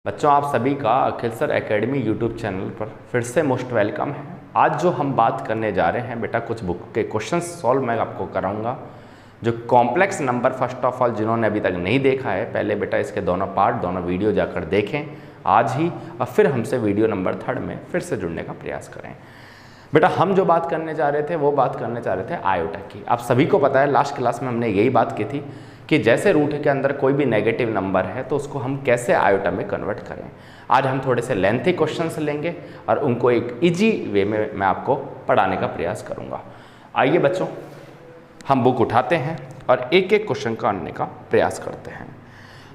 बच्चों, आप सभी का अखिल सर एकेडमी यूट्यूब चैनल पर फिर से मोस्ट वेलकम है। आज जो हम बात करने जा रहे हैं बेटा, कुछ बुक के क्वेश्चन सॉल्व मैं आपको कराऊंगा। जो complex number, first of all जिन्होंने अभी तक नहीं देखा है, पहले बेटा इसके दोनों पार्ट, दोनों वीडियो जाकर देखें आज ही, और फिर हमसे वीडियो नंबर 3 में फिर से जुड़ने का प्रयास करें। बेटा हम जो बात करने जा रहे थे वो बात करने जा रहे थे आयोटा की। आप सभी को पता है लास्ट क्लास में हमने यही बात की थी कि जैसे रूट के अंदर कोई भी नेगेटिव नंबर है तो उसको हम कैसे आयोटा में कन्वर्ट करें। आज हम थोड़े से लेंथी क्वेश्चंस लेंगे और उनको एक इजी वे में मैं आपको पढ़ाने का प्रयास करूंगा। आइए बच्चों, हम बुक उठाते हैं और एक एक क्वेश्चन का आने का प्रयास करते हैं।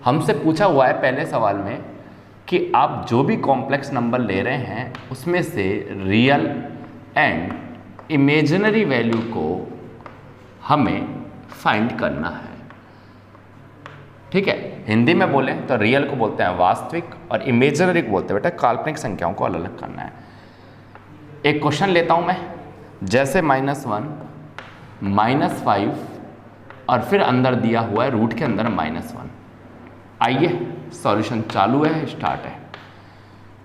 हमसे पूछा हुआ है पहले सवाल में कि आप जो भी कॉम्प्लेक्स नंबर ले रहे हैं उसमें से रियल एंड इमेजिनरी वैल्यू को हमें फाइंड करना है। ठीक है, हिंदी में बोलें तो रियल को बोलते हैं वास्तविक और इमेजिनरी को बोलते हैं बेटा काल्पनिक संख्याओं को अलग अलग करना है। एक क्वेश्चन लेता हूं मैं, जैसे -1, -5 और फिर अंदर दिया हुआ है रूट के अंदर -1। आइए सॉल्यूशन चालू है, स्टार्ट है।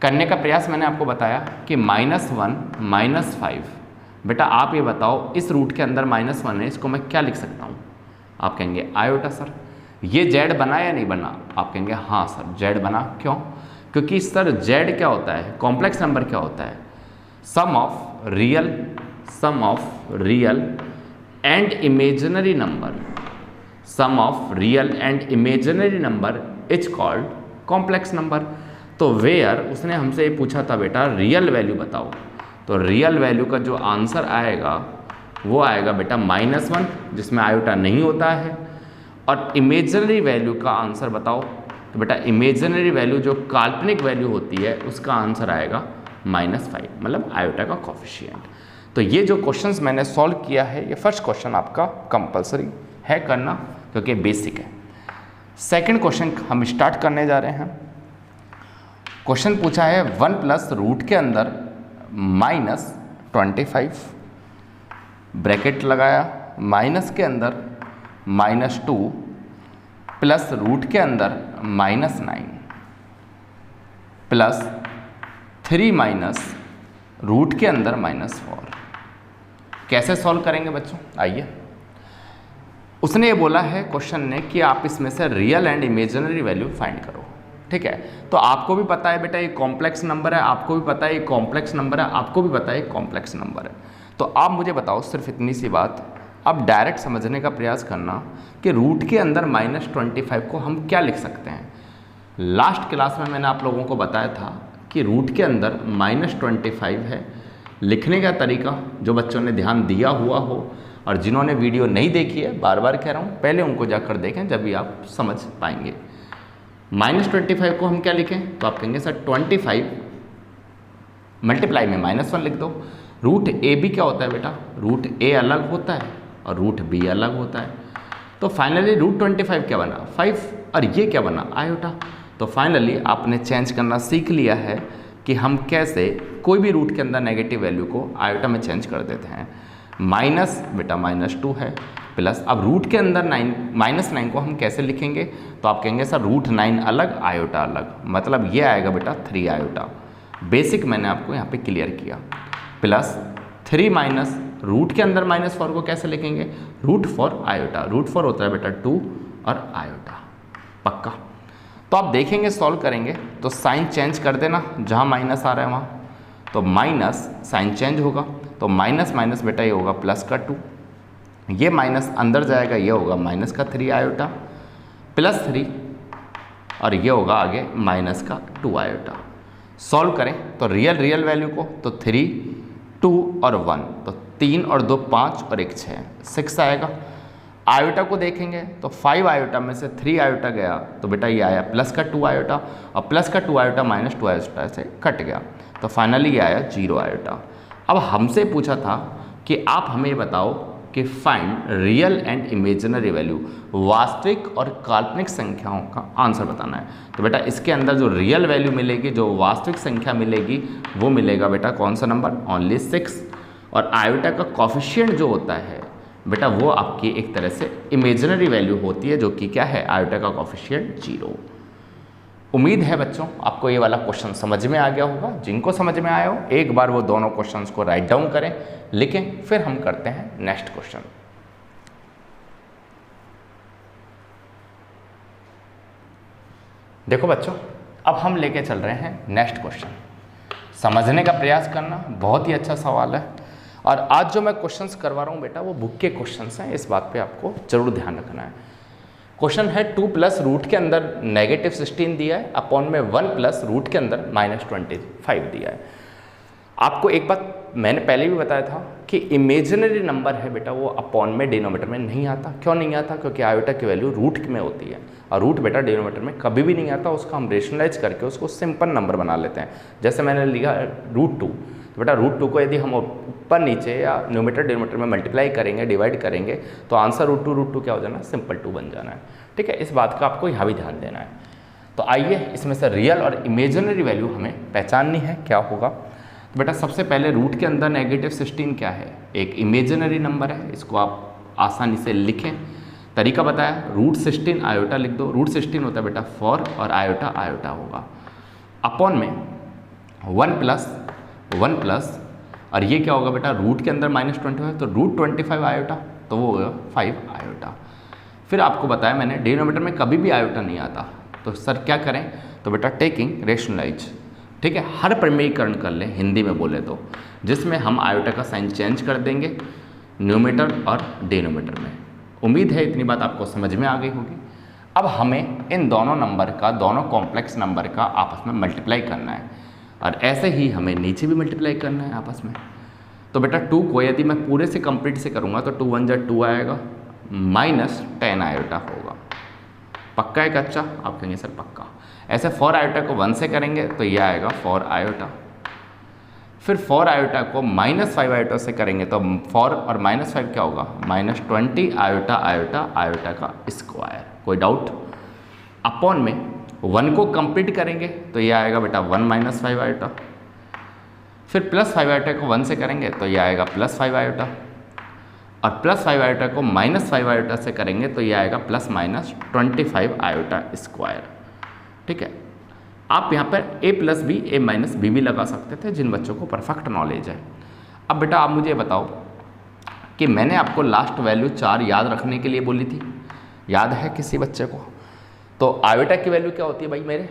करने का प्रयास मैंने आपको बताया कि -1 -5। बेटा आप ये बताओ, इस रूट के अंदर -1 है, इसको मैं क्या लिख सकता हूँ? आप कहेंगे आयोटा सर। ये जेड बना या नहीं बना? आप कहेंगे हाँ सर जेड बना। क्यों? क्योंकि सर जेड क्या होता है, कॉम्प्लेक्स नंबर क्या होता है? Sum of real and imaginary number, sum of real and imaginary number is called complex number. तो वेयर उसने हमसे ये पूछा था बेटा रियल वैल्यू बताओ, तो रियल वैल्यू का जो आंसर आएगा वो आएगा बेटा -1 जिसमें आयोटा नहीं होता है, और इमेजिनरी वैल्यू का आंसर बताओ, तो बेटा इमेजिनरी वैल्यू जो काल्पनिक वैल्यू होती है उसका आंसर आएगा -5, मतलब आयोटा का कोफिशिएंट। तो ये जो क्वेश्चंस मैंने सॉल्व किया है, ये फर्स्ट क्वेश्चन आपका कंपलसरी है करना क्योंकि बेसिक है। सेकंड क्वेश्चन हम स्टार्ट करने जा रहे हैं। क्वेश्चन पूछा है 1 प्लस रूट के अंदर -25, ब्रैकेट लगाया, माइनस के अंदर -2 प्लस रूट के अंदर -9 प्लस 3 माइनस रूट के अंदर -4। कैसे सॉल्व करेंगे बच्चों? आइए, उसने ये बोला है क्वेश्चन ने कि आप इसमें से real and imaginary value find करो। ठीक है, तो आपको भी पता है बेटा ये कॉम्प्लेक्स नंबर है, आपको भी पता है ये कॉम्प्लेक्स नंबर है, आपको भी पता है ये कॉम्प्लेक्स नंबर है। तो आप मुझे बताओ सिर्फ इतनी सी बात, अब डायरेक्ट समझने का प्रयास करना कि रूट के अंदर -25 को हम क्या लिख सकते हैं। लास्ट क्लास में मैंने आप लोगों को बताया था कि रूट के अंदर -25 है। लिखने का तरीका जो बच्चों ने ध्यान दिया हुआ हो और जिन्होंने वीडियो नहीं देखी है, बार बार कह रहा हूँ, पहले उनको जाकर देखें, जब भी आप समझ पाएंगे। -25 को हम क्या लिखें? तो आप कहेंगे सर 25 मल्टीप्लाई में -1 लिख दो। रूट ए भी क्या होता है बेटा? रूट ए अलग होता है और रूट बी अलग होता है। तो फाइनली रूट 25 क्या बना? 5, और ये क्या बना? आयोटा। तो फाइनली आपने चेंज करना सीख लिया है कि हम कैसे कोई भी रूट के अंदर नेगेटिव वैल्यू को आयोटा में चेंज कर देते हैं। माइनस बेटा -2 है, प्लस अब रूट के अंदर -9 को हम कैसे लिखेंगे? तो आप कहेंगे सर रूट 9 अलग, आयोटा अलग, मतलब ये आएगा बेटा 3 आयोटा। बेसिक मैंने आपको यहाँ पे क्लियर किया। प्लस 3 माइनस रूट के अंदर -4 को कैसे लिखेंगे? √4 आयोटा। √4 होता है बेटा 2 और आयोटा। पक्का? तो आप देखेंगे सॉल्व करेंगे तो साइन चेंज कर देना, जहाँ माइनस आ रहा है वहाँ, तो माइनस साइन चेंज होगा, तो माइनस माइनस बेटा ये होगा प्लस का 2, ये माइनस अंदर जाएगा, ये होगा माइनस का 3 आयोटा, प्लस 3 और ये होगा आगे माइनस का 2 आयोटा। सॉल्व करें तो रियल वैल्यू को, तो 3, 2 और 1, तो 3 और 2 5 और 1 6 आएगा। आयोटा को देखेंगे तो 5 आयोटा में से 3 आयोटा गया, तो बेटा ये आया प्लस का 2 आयोटा, और प्लस का 2 आयोटा -2 आयोटा से कट गया, तो फाइनली ये आया 0 आयोटा। अब हमसे पूछा था कि आप हमें बताओ कि find real and imaginary value, वास्तविक और काल्पनिक संख्याओं का आंसर बताना है। तो बेटा इसके अंदर जो रियल वैल्यू मिलेगी, जो वास्तविक संख्या मिलेगी, वो मिलेगा बेटा कौन सा नंबर? ओनली 6। और आयोटा का कोफिशिएंट जो होता है बेटा वो आपकी एक तरह से इमेजिनरी वैल्यू होती है, जो कि क्या है? आयोटा का कोफिशिएंट 0। उम्मीद है बच्चों आपको ये वाला क्वेश्चन समझ में आ गया होगा। जिनको समझ में आया हो एक बार वो दोनों क्वेश्चंस को राइट डाउन करें, लिखें, फिर हम करते हैं नेक्स्ट क्वेश्चन। देखो बच्चों, अब हम लेके चल रहे हैं नेक्स्ट क्वेश्चन। समझने का प्रयास करना, बहुत ही अच्छा सवाल है। और आज जो मैं क्वेश्चंस करवा रहा हूँ बेटा वो बुक के क्वेश्चंस हैं, इस बात पे आपको जरूर ध्यान रखना है। क्वेश्चन है 2 प्लस रूट के अंदर -16 दिया है, अपॉन में 1 प्लस रूट के अंदर -25 दिया है। आपको एक बात मैंने पहले भी बताया था कि इमेजिनरी नंबर है बेटा वो अपॉन में डिनोमीटर में नहीं आता। क्यों नहीं आता? क्योंकि आयोटा की वैल्यू रूट में होती है और रूट बेटा डिनोमीटर में कभी भी नहीं आता। उसका हम रेशनलाइज करके उसको सिंपल नंबर बना लेते हैं। जैसे मैंने लिखा √2, तो बेटा √2 को यदि हम ऊपर नीचे या न्यूमीटर डिनोमीटर में मल्टीप्लाई करेंगे, डिवाइड करेंगे, तो आंसर √2 क्या हो जाना है? सिंपल 2 बन जाना है। ठीक है, इस बात का आपको यहाँ भी ध्यान देना है। तो आइए इसमें से रियल और इमेजिनरी वैल्यू हमें पहचाननी है, क्या होगा। तो बेटा सबसे पहले रूट के अंदर -16 क्या है? एक इमेजिनरी नंबर है, इसको आप आसानी से लिखें। तरीका बताया, √16 आयोटा लिख दो। √16 होता है बेटा 4 और आयोटा आयोटा होगा, अपॉन में 1 प्लस और ये क्या होगा बेटा? रूट के अंदर -25 तो √25 आयोटा, तो वो होगा 5 आयोटा। फिर आपको बताया मैंने डिनोमीटर में कभी भी आयोटा नहीं आता, तो सर क्या करें? तो बेटा टेकिंग रेशनलाइज, ठीक है, हर प्रमेयीकरण कर लें हिंदी में बोले तो, जिसमें हम आयोटा का साइन चेंज कर देंगे न्यूमीटर और डिनोमीटर में। उम्मीद है इतनी बात आपको समझ में आ गई होगी। अब हमें इन दोनों नंबर का, दोनों कॉम्प्लेक्स नंबर का आपस में मल्टीप्लाई करना है और ऐसे ही हमें नीचे भी मल्टीप्लाई करना है आपस में। तो बेटा 2 को यदि मैं पूरे से कंप्लीट से करूँगा तो 2 1 2 आएगा, -10 आयोटा होगा। पक्का है कच्चा? आप कहेंगे सर पक्का। ऐसे 4 आयोटा को 1 से करेंगे तो ये आएगा 4 आयोटा। फिर 4 आयोटा को -5 आयोटा से करेंगे तो 4 और -5 क्या होगा? -20 आयोटा आयोटा आयोटा का स्क्वायर। कोई डाउट? अपॉन में 1 को कंप्लीट करेंगे तो ये आएगा बेटा 1 -5 आयोटा। फिर +5 आयोटा को 1 से करेंगे तो ये आएगा +5 आयोटा, और +5 आयोटा को -5 आयोटा से करेंगे तो ये आएगा ±25 आयोटा स्क्वायर। ठीक है, आप यहाँ पर a + b a - b भी लगा सकते थे जिन बच्चों को परफेक्ट नॉलेज है। अब बेटा आप मुझे बताओ कि मैंने आपको लास्ट वैल्यू 4 याद रखने के लिए बोली थी, याद है किसी बच्चे को? तो आयोटा की वैल्यू क्या होती है भाई मेरे?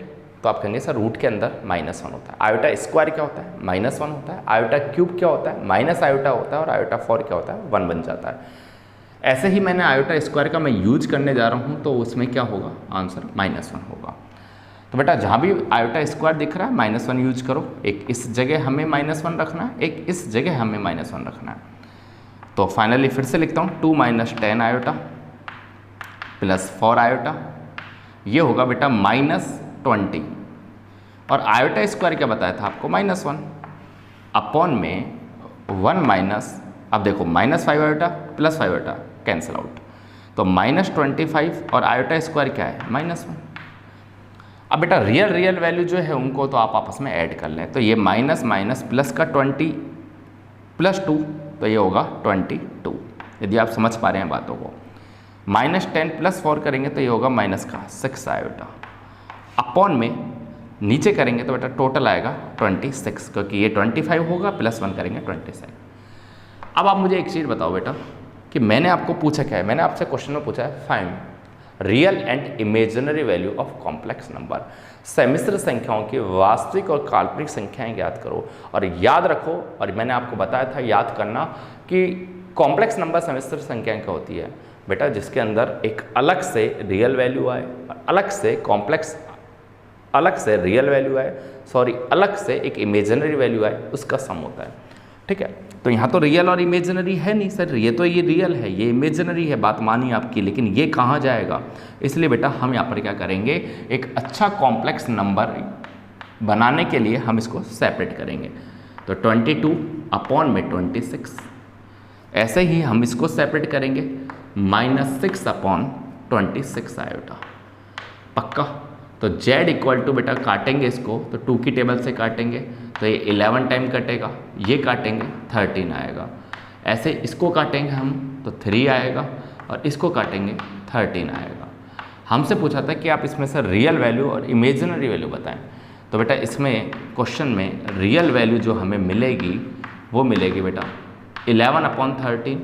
तो आप कहेंगे सर रूट के अंदर -1 होता है। आयोटा स्क्वायर क्या होता है? -1 होता है। आयोटा क्यूब क्या होता है? माइनस आयोटा होता है। और आयोटा 4 क्या होता है? 1 बन जाता है। ऐसे ही मैंने आयोटा स्क्वायर का मैं यूज करने जा रहा हूँ, तो उसमें क्या होगा? आंसर -1 होगा। तो बेटा जहाँ भी आयोटा स्क्वायर दिख रहा है -1 यूज करो। एक इस जगह हमें -1 रखना है, एक इस जगह हमें -1 रखना है। तो फाइनली फिर से लिखता हूँ 2 - 10 आयोटा प्लस 4 आयोटा, ये होगा बेटा -20। और आयोटा स्क्वायर क्या बताया था आपको? -1 अपॉन में 1 अब देखो -5 आयोटा +5 आयोटा कैंसिल आउट, तो -25 और आयोटा स्क्वायर क्या है? -1। अब बेटा रियल वैल्यू जो है उनको तो आप आपस में ऐड कर लें। तो ये माइनस प्लस का 20 + 2 तो ये होगा 22, यदि आप समझ पा रहे हैं बातों को। -10 + 4 करेंगे तो ये होगा -6 आयोटा, अपॉन में नीचे करेंगे तो बेटा टोटल आएगा 26, क्योंकि ये 25 होगा +1 करेंगे 26। अब आप मुझे एक चीज़ बताओ बेटा कि मैंने आपको पूछा क्या है? मैंने आपसे क्वेश्चन में पूछा है find real and imaginary value of complex number. सम्मिश्र संख्याओं की वास्तविक और काल्पनिक संख्याएं ज्ञात करो। और याद रखो, और मैंने आपको बताया था याद करना, कि कॉम्प्लेक्स नंबर सम्मिश्र संख्याएं क्या होती है बेटा? जिसके अंदर एक अलग से रियल वैल्यू आए और अलग से कॉम्प्लेक्स, अलग से रियल वैल्यू आए, अलग से एक इमेजिनरी वैल्यू आए, उसका सम होता है। ठीक है, तो यहाँ तो रियल और इमेजिनरी है नहीं सर, ये तो ये रियल है, ये इमेजिनरी है, बात मानी आपकी, लेकिन ये कहाँ जाएगा? इसलिए बेटा हम यहाँ पर क्या करेंगे? एक अच्छा कॉम्प्लेक्स नंबर बनाने के लिए हम इसको सेपरेट करेंगे। तो 22 अपॉन में 26, ऐसे ही हम इसको सेपरेट करेंगे -6 अपॉन 26 आयोटा। पक्का? तो z इक्वल टू बेटा काटेंगे इसको तो 2 की टेबल से काटेंगे तो ये 11 टाइम कटेगा, ये काटेंगे 13 आएगा। ऐसे इसको काटेंगे हम तो 3 आएगा और इसको काटेंगे 13 आएगा। हमसे पूछा था कि आप इसमें से रियल वैल्यू और इमेजिनरी वैल्यू बताएं। तो बेटा इसमें क्वेश्चन में रियल वैल्यू जो हमें मिलेगी वो मिलेगी बेटा 11/13,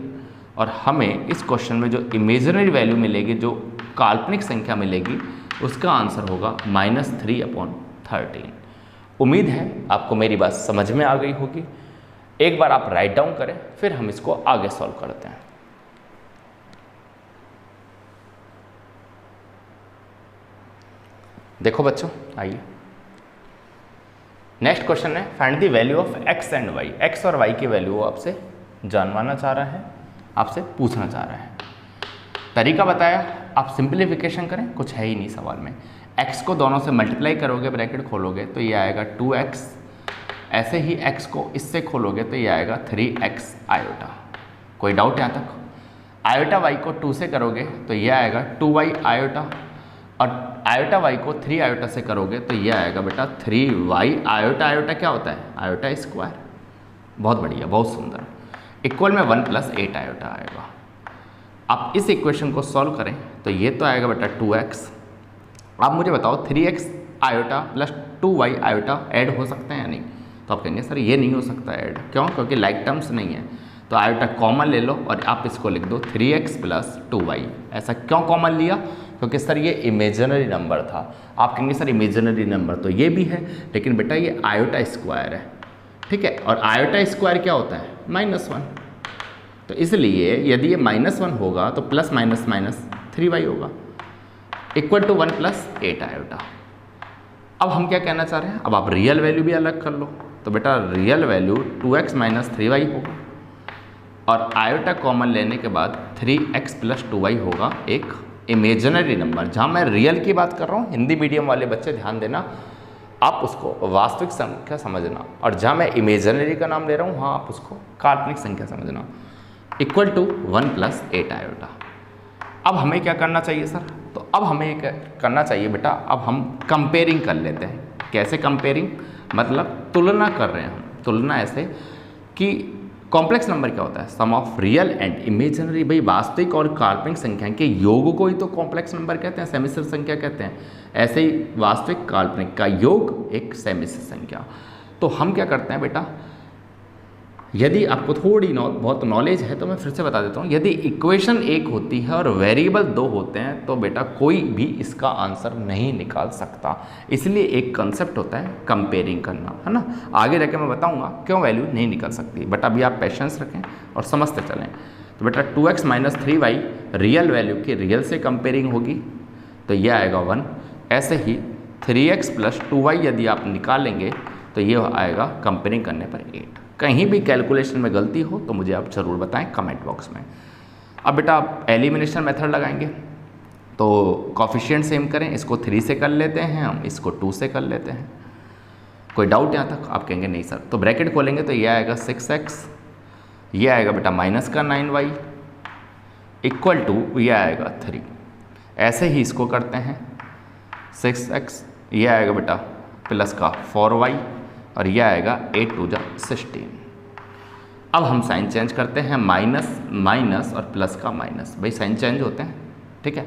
और हमें इस क्वेश्चन में जो इमेजिनरी वैल्यू मिलेगी, जो काल्पनिक संख्या मिलेगी, उसका आंसर होगा -3/13। उम्मीद है आपको मेरी बात समझ में आ गई होगी। एक बार आप राइट डाउन करें, फिर हम इसको आगे सॉल्व करते हैं। देखो बच्चों, आइए नेक्स्ट क्वेश्चन है find the value of x and y। x और y की वैल्यू वो आपसे जानवाना चाह रहा है, आपसे पूछना चाह रहा है। तरीका बताया, आप सिंप्लीफिकेशन करें, कुछ है ही नहीं सवाल में। x को दोनों से मल्टीप्लाई करोगे, ब्रैकेट खोलोगे तो ये आएगा 2x, ऐसे ही x को इससे खोलोगे तो ये आएगा 3x आयोटा। कोई डाउट यहाँ तक? आयोटा y को 2 से करोगे तो ये आएगा 2y आयोटा, और आयोटा y को 3 आयोटा से करोगे तो ये आएगा बेटा 3y आयोटा। आयोटा क्या होता है? Iota square. बहुत बढ़िया, बहुत सुंदर। इक्वल में 1 + 8 आयोटा आएगा। आप इस इक्वेशन को सॉल्व करें तो ये तो आएगा बेटा 2x। आप मुझे बताओ 3x iota plus 2y iota add हो सकते हैं या नहीं? तो आप कहेंगे सर ये नहीं हो सकता ऐड। क्यों? क्योंकि लाइक टर्म्स नहीं है। तो आयोटा कॉमन ले लो और आप इसको लिख दो 3x + 2y। ऐसा क्यों कॉमन लिया? क्योंकि सर ये इमेजिनरी नंबर था। आप कहेंगे सर इमेजिनरी नंबर तो ये भी है, लेकिन बेटा ये आयोटा स्क्वायर है, ठीक है। और आयोटा स्क्वायर क्या होता है? -1। तो इसलिए यदि ये -1 होगा तो ±-3y होगा, इक्वल टू 1 + 8 आयोटा। अब हम क्या कहना चाह रहे हैं? अब आप रियल वैल्यू भी अलग कर लो, तो बेटा रियल वैल्यू 2x - 3y होगा, और आयोटा कॉमन लेने के बाद 3x + 2y होगा एक इमेजिनरी नंबर। जहाँ मैं रियल की बात कर रहा हूँ, हिंदी मीडियम वाले बच्चे ध्यान देना, आप उसको वास्तविक संख्या समझना, और जहाँ मैं इमेजिनरी का नाम ले रहा हूँ वहाँ आप उसको काल्पनिक संख्या समझना। Equal to 1 + 8 iota. अब हमें क्या करना चाहिए सर? तो अब हमें क्या करना चाहिए बेटा, अब हम कंपेयरिंग कर लेते हैं। कैसे कंपेयरिंग? मतलब तुलना कर रहे हैं हम। तुलना ऐसे कि कॉम्प्लेक्स नंबर क्या होता है? Sum of real and imaginary. भाई वास्तविक और काल्पनिक संख्या के योग को ही तो कॉम्प्लेक्स नंबर कहते हैं, सेमिस्टर संख्या कहते हैं। ऐसे ही वास्तविक काल्पनिक का योग एक सेमिस्टर संख्या। तो हम क्या करते हैं बेटा, यदि आपको थोड़ी बहुत नॉलेज है तो मैं फिर से बता देता हूँ। यदि इक्वेशन एक होती है और वेरिएबल 2 होते हैं तो बेटा कोई भी इसका आंसर नहीं निकाल सकता। इसलिए एक कंसेप्ट होता है कंपेयरिंग करना, है ना। आगे जाके मैं बताऊँगा क्यों वैल्यू नहीं निकल सकती, बट अभी आप पेशेंस रखें और समझते चलें। तो बेटा 2x - 3y रियल वैल्यू की रियल से कंपेयरिंग होगी तो ये आएगा 1। ऐसे ही 3x + 2y यदि आप निकालेंगे तो ये आएगा कंपेयरिंग करने पर 8। कहीं भी कैलकुलेशन में गलती हो तो मुझे आप ज़रूर बताएं कमेंट बॉक्स में। अब बेटा आप एलिमिनेशन मेथड लगाएंगे तो कॉफिशिएंट सेम करें। इसको 3 से कर लेते हैं हम, इसको 2 से कर लेते हैं। कोई डाउट यहाँ तक? आप कहेंगे नहीं सर। तो ब्रैकेट खोलेंगे तो ये आएगा 6x, ये आएगा बेटा -9y इक्वल टू ये आएगा 3। ऐसे ही इसको करते हैं 6x, ये आएगा बेटा प्लस का 4y, और यह आएगा 8 × 2 = 16। अब हम साइन चेंज करते हैं, माइनस और प्लस का माइनस। भाई साइन चेंज होते हैं, ठीक है।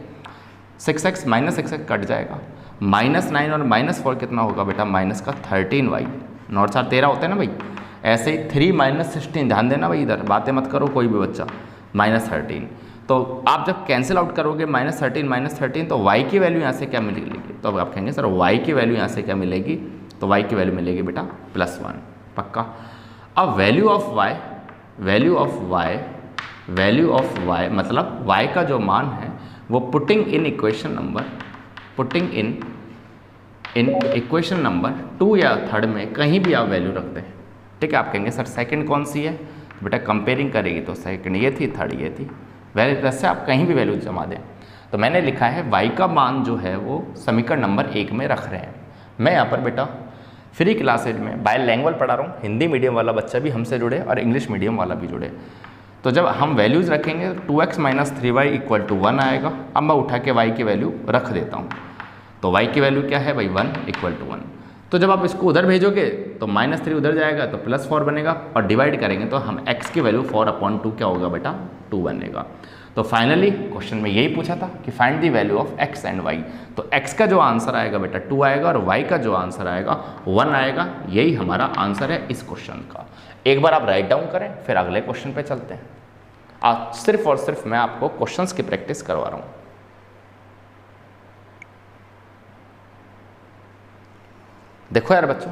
6x -6x कट जाएगा, -9 और -4 कितना होगा बेटा? -13y। 9 4 13 होते हैं ना भाई। ऐसे ही 3 - 16, ध्यान देना भाई, इधर बातें मत करो कोई भी बच्चा। -13, तो आप जब कैंसिल आउट करोगे -13 तो y की वैल्यू यहाँ से क्या मिलेगी? तो अब आप कहेंगे सर y की वैल्यू यहाँ से क्या मिलेगी? तो y की वैल्यू मिलेगी बेटा +1, पक्का। अब वैल्यू ऑफ y मतलब y का जो मान है वो पुटिंग इन इक्वेशन नंबर 2 या 3 में कहीं भी आप वैल्यू रखते हैं, ठीक है। आप कहेंगे सर सेकंड कौन सी है? तो बेटा कंपेयरिंग करेगी तो सेकंड ये थी, थर्ड ये थी। वैसे आप कहीं भी वैल्यू जमा दें। तो मैंने लिखा है y का मान जो है वो समीकरण नंबर 1 में रख रहे हैं। मैं यहाँ पर बेटा फ्री क्लासेज में बाइलैंग्वेज पढ़ा रहा हूँ, हिंदी मीडियम वाला बच्चा भी हमसे जुड़े और इंग्लिश मीडियम वाला भी जुड़े। तो जब हम वैल्यूज़ रखेंगे 2x - 3y = 1 आएगा। अब मैं उठा के y की वैल्यू रख देता हूँ, तो y की वैल्यू क्या है भाई? 1 = 1। तो जब आप इसको उधर भेजोगे तो -3 उधर जाएगा तो +4 बनेगा, और डिवाइड करेंगे तो हम x की वैल्यू 4/2 क्या होगा बेटा? 2 बनेगा। तो फाइनली क्वेश्चन में यही पूछा था कि find the value of x and y। तो x का जो आंसर आएगा बेटा 2 आएगा और y का जो आंसर आएगा 1 आएगा। यही हमारा आंसर है इस क्वेश्चन का। एक बार आप राइट डाउन करें, फिर अगले क्वेश्चन पे चलते हैं। आज सिर्फ और सिर्फ मैं आपको क्वेश्चंस की प्रैक्टिस करवा रहा हूँ। देखो यार बच्चों,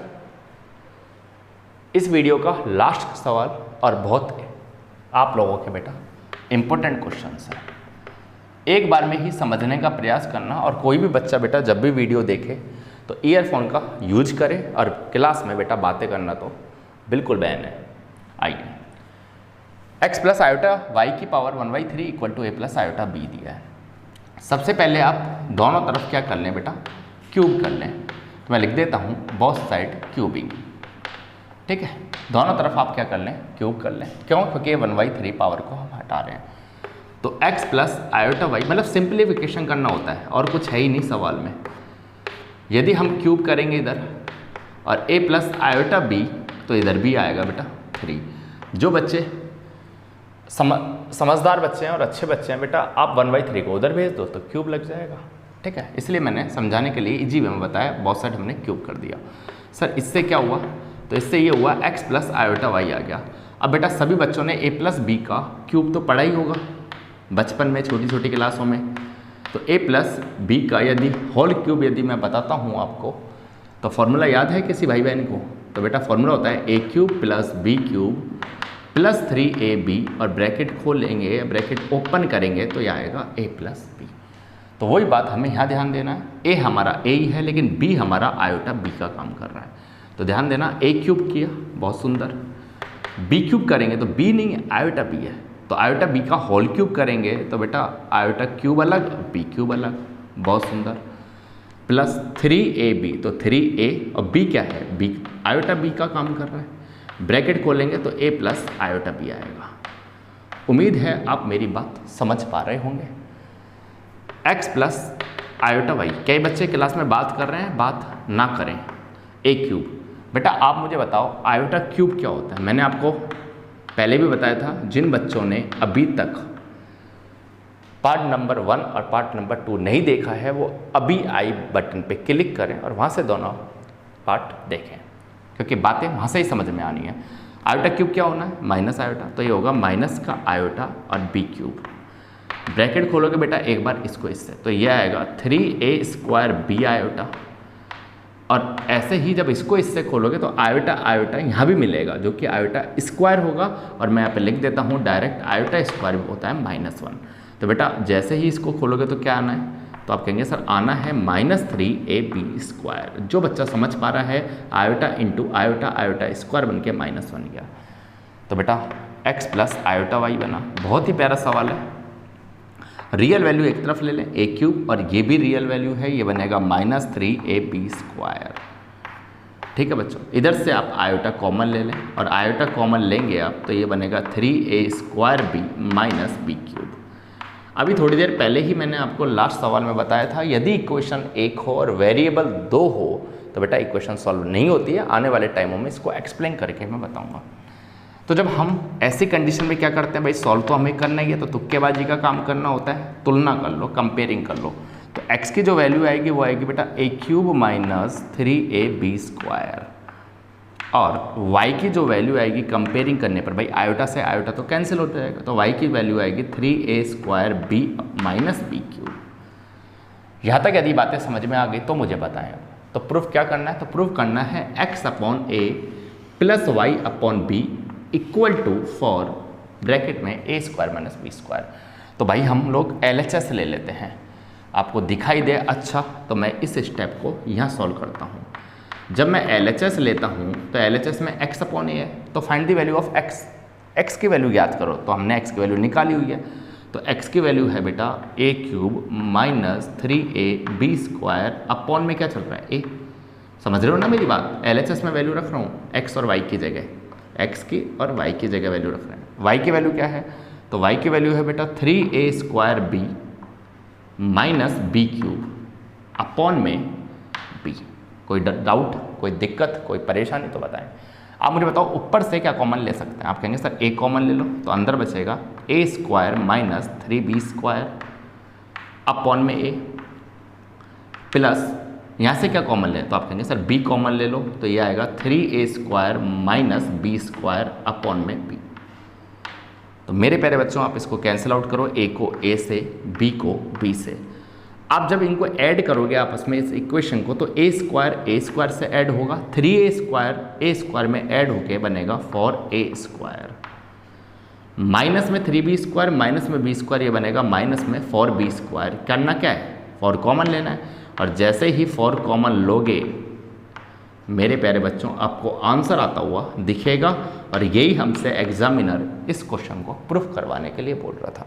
इस वीडियो का लास्ट सवाल और बहुत आप लोगों के बेटा इंपॉर्टेंट क्वेश्चंस है। एक बार में ही समझने का प्रयास करना, और कोई भी बच्चा बेटा जब भी वीडियो देखे तो ईयरफोन का यूज करे, और क्लास में बेटा बातें करना तो बिल्कुल बैन है। आइए, x प्लस आयोटा वाई की power 1/3 equal to a plus iota b दिया है। सबसे पहले आप दोनों तरफ क्या कर लें बेटा, क्यूब कर लें। तो मैं लिख देता हूँ बोथ साइड क्यूबिंग। ठीक है, दोनों तरफ आप क्या कर लें, क्यूब कर लें। क्यों? क्योंकि 1/3 पावर को हम हटा रहे हैं। तो x प्लस आयोटा वाई मतलब सिंप्लीफिकेशन करना होता है, और कुछ है ही नहीं सवाल में। यदि हम क्यूब करेंगे इधर और a प्लस आयोटा b, तो इधर भी आएगा बेटा 3। जो बच्चे समझदार बच्चे हैं और अच्छे बच्चे हैं बेटा, आप 1/3 को उधर भेज दो तो क्यूब लग जाएगा। ठीक है, इसलिए मैंने समझाने के लिए इजी वे में बताया, बहुत साइड हमने क्यूब कर दिया। सर इससे क्या हुआ? तो इससे ये हुआ x प्लस आयोटा वाई आ गया। अब बेटा सभी बच्चों ने a प्लस बी का क्यूब तो पढ़ा ही होगा बचपन में, छोटी छोटी क्लासों में। तो a प्लस बी का यदि होल क्यूब यदि मैं बताता हूँ आपको, तो फॉर्मूला याद है किसी भाई बहन को? तो बेटा फॉर्मूला होता है a cube plus b cube plus 3ab, और ब्रैकेट खोल लेंगे, ब्रैकेट ओपन करेंगे तो यह आएगा a प्लस बी। तो वही बात हमें यहाँ ध्यान देना है, a हमारा a ही है लेकिन b हमारा आयोटा b का काम कर रहा है। तो ध्यान देना, a क्यूब किया, बहुत सुंदर। b क्यूब करेंगे तो b नहीं है, आयोटा b है। तो आयोटा b का होल क्यूब करेंगे तो बेटा आयोटा क्यूब अलग, b क्यूब अलग, बहुत सुंदर। प्लस 3ab, तो 3a और b क्या है, b आयोटा b का काम कर रहा है। ब्रैकेट खोलेंगे तो a प्लस आयोटा b आएगा। उम्मीद है आप मेरी बात समझ पा रहे होंगे। x प्लस आयोटा वाई, कई बच्चे क्लास में बात कर रहे हैं, बात ना करें। a क्यूब, बेटा आप मुझे बताओ आयोटा क्यूब क्या होता है? मैंने आपको पहले भी बताया था। जिन बच्चों ने अभी तक पार्ट नंबर 1 और पार्ट नंबर 2 नहीं देखा है, वो अभी आई बटन पे क्लिक करें और वहाँ से दोनों पार्ट देखें, क्योंकि बातें वहाँ से ही समझ में आनी है। आयोटा क्यूब क्या होना है? माइनस आयोटा, तो ये होगा माइनस का आयोटा और b क्यूब। ब्रैकेट खोलोगे बेटा एक बार इसको इससे, तो ये आएगा 3a² b आयोटा, और ऐसे ही जब इसको इससे खोलोगे तो आयोटा आयोटा यहाँ भी मिलेगा, जो कि आयोटा स्क्वायर होगा। और मैं यहाँ पे लिख देता हूँ डायरेक्ट, आयोटा स्क्वायर होता है -1। तो बेटा जैसे ही इसको खोलोगे तो क्या आना है? तो आप कहेंगे सर आना है -3ab²। जो बच्चा समझ पा रहा है, iota into iota, iota square बन के -1 गया। तो बेटा x प्लस आयोटा वाई बना। बहुत ही प्यारा सवाल है। रियल वैल्यू एक तरफ ले लें a क्यूब, और ये भी रियल वैल्यू है, ये बनेगा -3ab²। ठीक है बच्चों, इधर से आप आयोटा कॉमन ले लें, और आयोटा कॉमन लेंगे आप तो ये बनेगा 3a² b -b³। अभी थोड़ी देर पहले ही मैंने आपको लास्ट सवाल में बताया था, यदि इक्वेशन एक हो और वेरिएबल 2 हो तो बेटा इक्वेशन सॉल्व नहीं होती है। आने वाले टाइमों में इसको एक्सप्लेन करके मैं बताऊंगा। तो जब हम ऐसी कंडीशन में क्या करते हैं भाई, सॉल्व तो हमें करना ही है, तो तुक्केबाजी का काम करना होता है, तुलना कर लो, कंपेयरिंग कर लो। तो x की जो वैल्यू आएगी वो आएगी बेटा a³ -3ab², और y की जो वैल्यू आएगी कंपेयरिंग करने पर, भाई आयोटा से आयोटा तो कैंसिल होता जाएगा, तो y की वैल्यू आएगी 3a² b -b³। यहाँ तक यदि बातें समझ में आ गई तो मुझे बताएं। तो प्रूफ क्या करना है? तो प्रूफ करना है x/a plus y/b equal to, four bracket में a² -b²। तो भाई हम लोग LHS ले लेते हैं, आपको दिखाई दे अच्छा तो मैं इस स्टेप को यहाँ सॉल्व करता हूँ। जब मैं LHS लेता हूँ तो LHS में x/a है, तो find the value of x की वैल्यू याद करो। तो हमने x की वैल्यू निकाली हुई है, तो x की वैल्यू है बेटा a³ -3ab² अपॉन में क्या चल रहा है, a। समझ रहे हो ना मेरी बात? LHS में वैल्यू रख रहा हूँ x और y की जगह, x की और y की जगह वैल्यू रख रहे हैं। y की वैल्यू क्या है? तो y की वैल्यू है बेटा 3a² b -b³ अपॉन में b। कोई डाउट, कोई दिक्कत, कोई परेशानी तो बताएं। आप मुझे बताओ ऊपर से क्या कॉमन ले सकते हैं। आप कहेंगे सर ए कॉमन ले लो, तो अंदर बचेगा A square minus 3b square upon में ए, प्लस यहाँ से क्या कॉमन ले, तो आप कहेंगे सर b कॉमन ले लो, तो ये आएगा 3a square minus b square upon में b। तो मेरे प्यारे बच्चों आप इसको कैंसिल आउट करो, a को a से, b को b से। आप जब इनको ऐड करोगे आपस में इस इक्वेशन को, तो a स्क्वायर से ऐड होगा, 3a स्क्वायर में ऐड होके बनेगा 4a स्क्वायर, माइनस में 3b स्क्वायर माइनस में b स्क्वायर, ये बनेगा माइनस में 4b स्क्वायर। करना क्या है, 4 कॉमन लेना है, और जैसे ही 4 कॉमन लोगे मेरे प्यारे बच्चों आपको आंसर आता हुआ दिखेगा। और यही हमसे एग्जामिनर इस क्वेश्चन को प्रूफ करवाने के लिए बोल रहा था।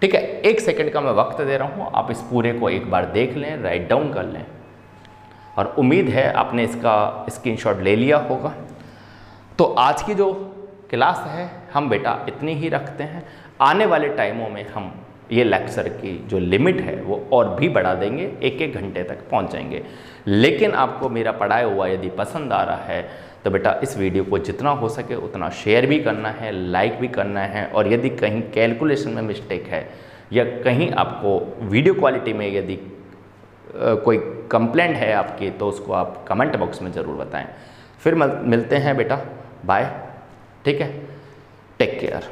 ठीक है, 1 सेकंड का मैं वक्त दे रहा हूँ, आप इस पूरे को एक बार देख लें, राइट डाउन कर लें, और उम्मीद है आपने इसका स्क्रीनशॉट ले लिया होगा। तो आज की जो क्लास है हम बेटा इतनी ही रखते हैं। आने वाले टाइमों में हम ये लेक्चर की जो लिमिट है वो और भी बढ़ा देंगे, 1-1 घंटे तक पहुंचेंगे। लेकिन आपको मेरा पढ़ाया हुआ यदि पसंद आ रहा है तो बेटा इस वीडियो को जितना हो सके उतना शेयर भी करना है, लाइक भी करना है, और यदि कहीं कैलकुलेशन में मिस्टेक है या कहीं आपको वीडियो क्वालिटी में यदि कोई कंप्लेंट है आपकी, तो उसको आप कमेंट बॉक्स में ज़रूर बताएं। फिर मिलते हैं बेटा, बाय। ठीक है, टेक केयर।